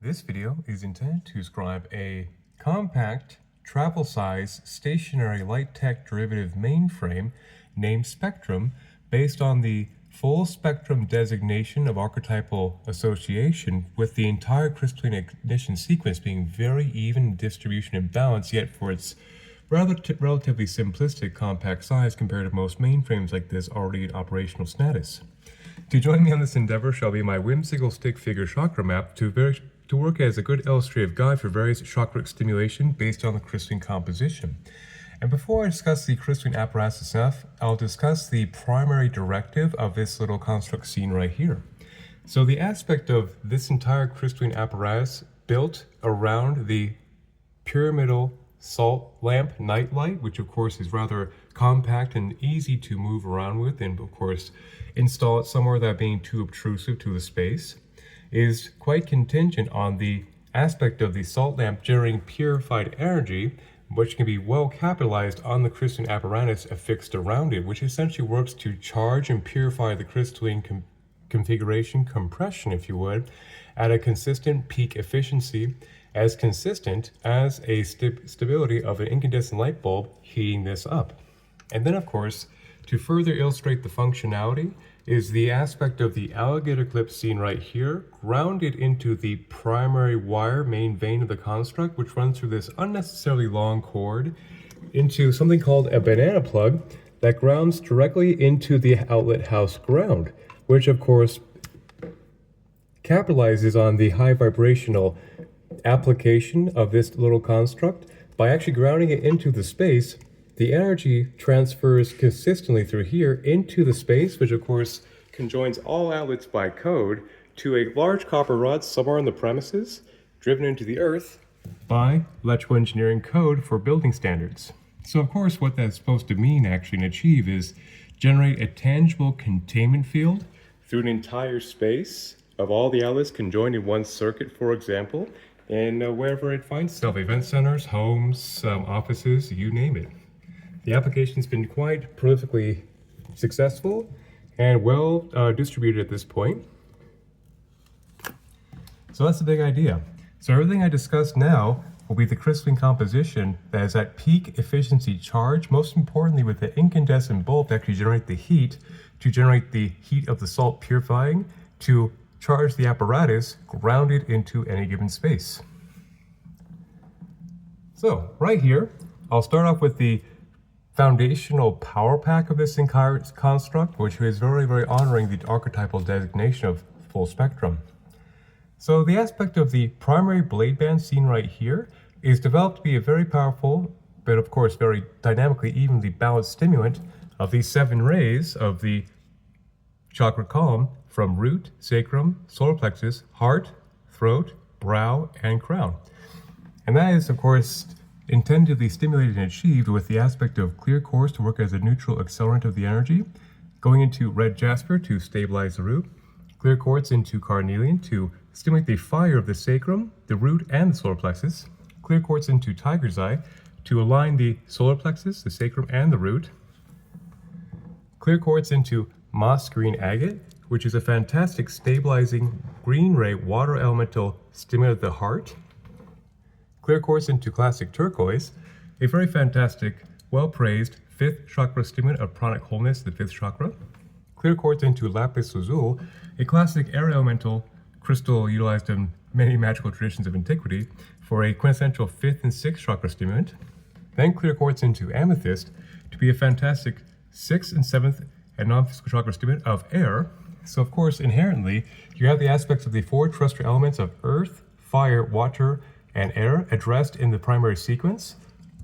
This video is intended to describe a compact, travel-size, stationary light-tech derivative mainframe named Spectrum based on the full spectrum designation of archetypal association, with the entire crystalline ignition sequence being very even in distribution and balance, yet for its relatively simplistic compact size compared to most mainframes like this already in operational status. To join me on this endeavor shall be my whimsical stick figure chakra map to work as a good illustrative guide for various chakra stimulation based on the crystalline composition. And before I discuss the crystalline apparatus itself, I'll discuss the primary directive of this little construct seen right here. So the aspect of this entire crystalline apparatus built around the pyramidal salt lamp nightlight, which of course is rather compact and easy to move around with, and of course install it somewhere without being too obtrusive to the space, is quite contingent on the aspect of the salt lamp generating purified energy, which can be well capitalized on the crystalline apparatus affixed around it, which essentially works to charge and purify the crystalline configuration compression, if you would, at a consistent peak efficiency, as consistent as a stability of an incandescent light bulb heating this up. And then, of course, to further illustrate the functionality is the aspect of the alligator clip seen right here, grounded into the primary wire main vein of the construct, which runs through this unnecessarily long cord into something called a banana plug that grounds directly into the outlet house ground, which of course capitalizes on the high vibrational application of this little construct. By actually grounding it into the space, the energy transfers consistently through here into the space, which of course conjoins all outlets by code to a large copper rod somewhere on the premises, driven into the earth by electrical engineering code for building standards. So of course what that's supposed to mean actually and achieve is generate a tangible containment field through an entire space of all the outlets conjoined in one circuit, for example, and wherever it finds itself, event centers, homes, offices, you name it. The application's been quite prolifically successful and well distributed at this point. So that's the big idea. So everything I discussed now will be the crystalline composition that is at peak efficiency charge, most importantly with the incandescent bulb to actually generate the heat of the salt purifying to charge the apparatus grounded into any given space. So right here, I'll start off with the foundational power pack of this entire construct, which is very, very honoring the archetypal designation of full spectrum. So the aspect of the primary blade band seen right here is developed to be a very powerful, but of course very dynamically evenly balanced stimulant of these 7 rays of the chakra column from root, sacrum, solar plexus, heart, throat, brow, and crown. And that is, of course, intended to be stimulated and achieved with the aspect of clear quartz to work as a neutral accelerant of the energy, going into red jasper to stabilize the root, clear quartz into carnelian to stimulate the fire of the sacrum, the root, and the solar plexus, clear quartz into tiger's eye to align the solar plexus, the sacrum, and the root, clear quartz into moss green agate, which is a fantastic stabilizing green ray water elemental stimulant of the heart, clear quartz into classic turquoise, a very fantastic, well-praised 5th chakra stimulant of pranic wholeness, the 5th chakra, clear quartz into lapis lazuli, a classic air elemental crystal utilized in many magical traditions of antiquity for a quintessential 5th and 6th chakra stimulant, then clear quartz into amethyst to be a fantastic 6th and 7th and non-physical chakra stimulant of air. So of course, inherently, you have the aspects of the 4 terrestrial elements of earth, fire, water, and air addressed in the primary sequence,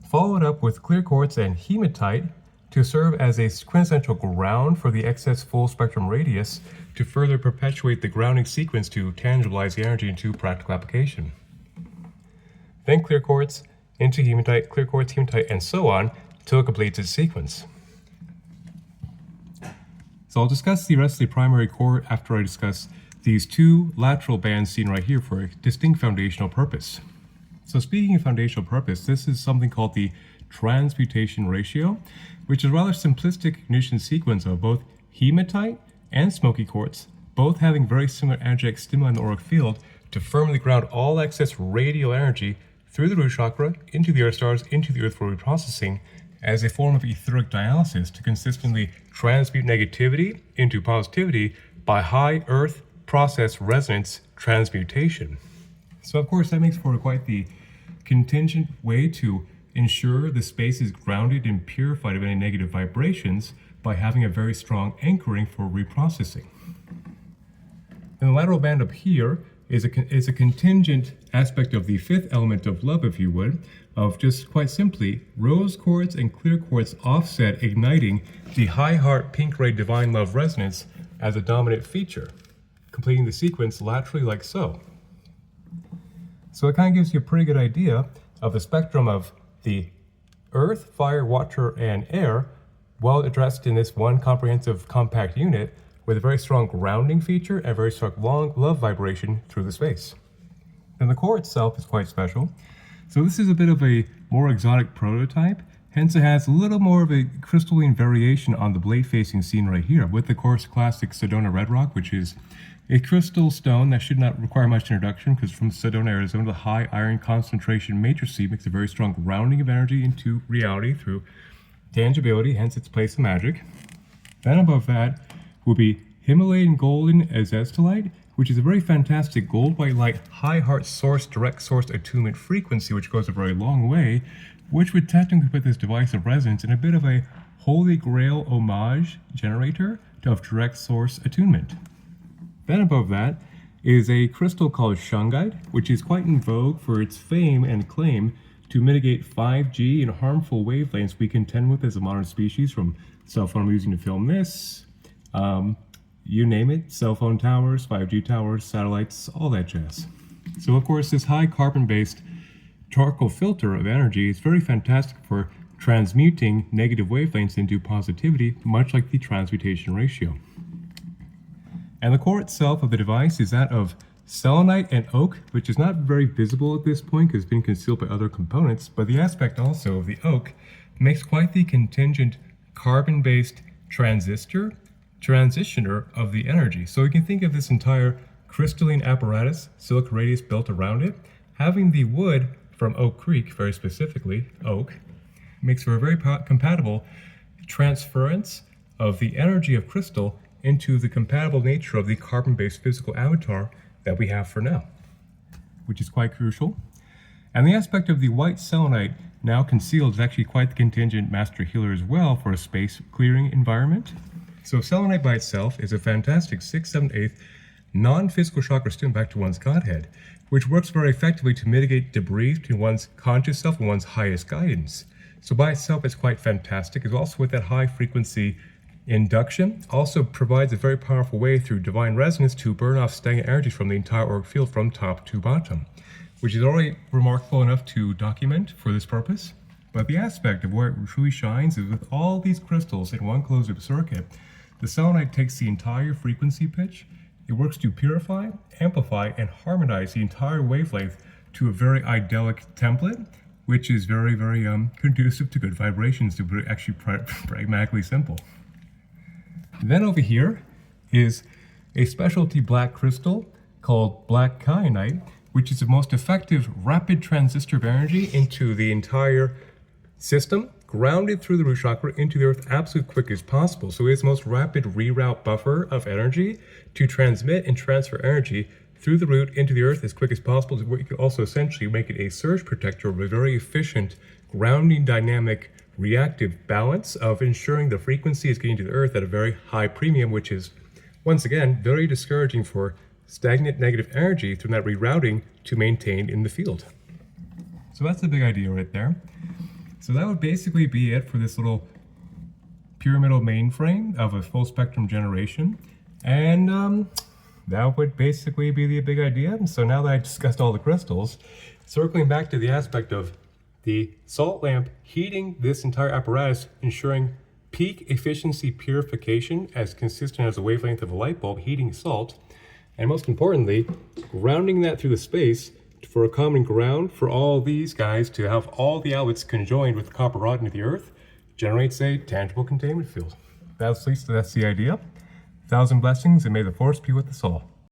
followed up with clear quartz and hematite to serve as a quintessential ground for the excess full spectrum radius to further perpetuate the grounding sequence to tangibilize the energy into practical application. Then clear quartz into hematite, clear quartz, hematite, and so on till it completes its sequence. So I'll discuss the rest of the primary core after I discuss these 2 lateral bands seen right here for a distinct foundational purpose. So speaking of foundational purpose, this is something called the transmutation ratio, which is a rather simplistic ignition sequence of both hematite and smoky quartz, both having very similar energetic stimuli in the auric field to firmly ground all excess radial energy through the root chakra into the earth stars, into the earth for reprocessing as a form of etheric dialysis to consistently transmute negativity into positivity by high earth process resonance transmutation. So of course that makes for quite the contingent way to ensure the space is grounded and purified of any negative vibrations by having a very strong anchoring for reprocessing. And the lateral band up here is a contingent aspect of the fifth element of love, if you would, of just quite simply rose quartz and clear quartz offset igniting the high heart pink ray divine love resonance as a dominant feature, completing the sequence laterally like so. So it kind of gives you a pretty good idea of the spectrum of the earth, fire, water, and air, well addressed in this one comprehensive compact unit with a very strong grounding feature and a very strong long love vibration through the space. And the core itself is quite special. So this is a bit of a more exotic prototype, hence it has a little more of a crystalline variation on the blade facing scene right here with the coarse classic Sedona red rock, which is a crystal stone that should not require much introduction because from Sedona, Arizona, the high iron concentration matrix makes a very strong grounding of energy into reality through tangibility, hence its place of magic. Then above that will be Himalayan golden azeztulite, which is a very fantastic gold white light high heart source direct source attunement frequency, which goes a very long way, which would technically put this device of resonance in a bit of a holy grail homage generator of direct source attunement. Then above that is a crystal called shungite, which is quite in vogue for its fame and claim to mitigate 5G and harmful wavelengths we contend with as a modern species, from cell phone I'm using to film this, you name it, cell phone towers, 5G towers, satellites, all that jazz. So of course this high carbon-based charcoal filter of energy is very fantastic for transmuting negative wavelengths into positivity, much like the transmutation ratio. And the core itself of the device is that of selenite and oak, which is not very visible at this point because it's been concealed by other components, but the aspect also of the oak makes quite the contingent carbon-based transitioner of the energy. So you can think of this entire crystalline apparatus, silica radius built around it, having the wood from Oak Creek, very specifically oak, makes for a very compatible transference of the energy of crystal into the compatible nature of the carbon-based physical avatar that we have for now, which is quite crucial. And the aspect of the white selenite now concealed is actually quite the contingent master healer as well for a space clearing environment. So selenite by itself is a fantastic 6, 7, 8 non-physical chakra stimulant back to one's godhead, which works very effectively to mitigate debris between one's conscious self and one's highest guidance. So by itself it's quite fantastic. It's also with that high frequency induction, also provides a very powerful way through divine resonance to burn off stagnant energy from the entire auric field from top to bottom, which is already remarkable enough to document for this purpose. But the aspect of where it truly shines is with all these crystals in one closed loop circuit, the selenite takes the entire frequency pitch. It works to purify, amplify, and harmonize the entire wavelength to a very idyllic template, which is very, very conducive to good vibrations, to be actually pragmatically simple. Then over here is a specialty black crystal called black kyanite, which is the most effective rapid transistor of energy into the entire system, grounded through the root chakra into the earth absolutely quick as possible. So it's the most rapid reroute buffer of energy to transmit and transfer energy through the root into the earth as quick as possible. So you can also essentially make it a surge protector of a very efficient grounding dynamic reactive balance of ensuring the frequency is getting to the earth at a very high premium, which is once again very discouraging for stagnant negative energy through that rerouting to maintain in the field. So that's the big idea right there. So that would basically be it for this little pyramidal mainframe of a full spectrum generation. And that would basically be the big idea. And so now that I discussed all the crystals, circling back to the aspect of the salt lamp heating this entire apparatus, ensuring peak efficiency purification as consistent as the wavelength of a light bulb heating salt, and most importantly, grounding that through the space for a common ground for all these guys to have all the outlets conjoined with copper rod into the earth, generates a tangible containment field. That's the idea. 1,000 blessings, and may the force be with us all.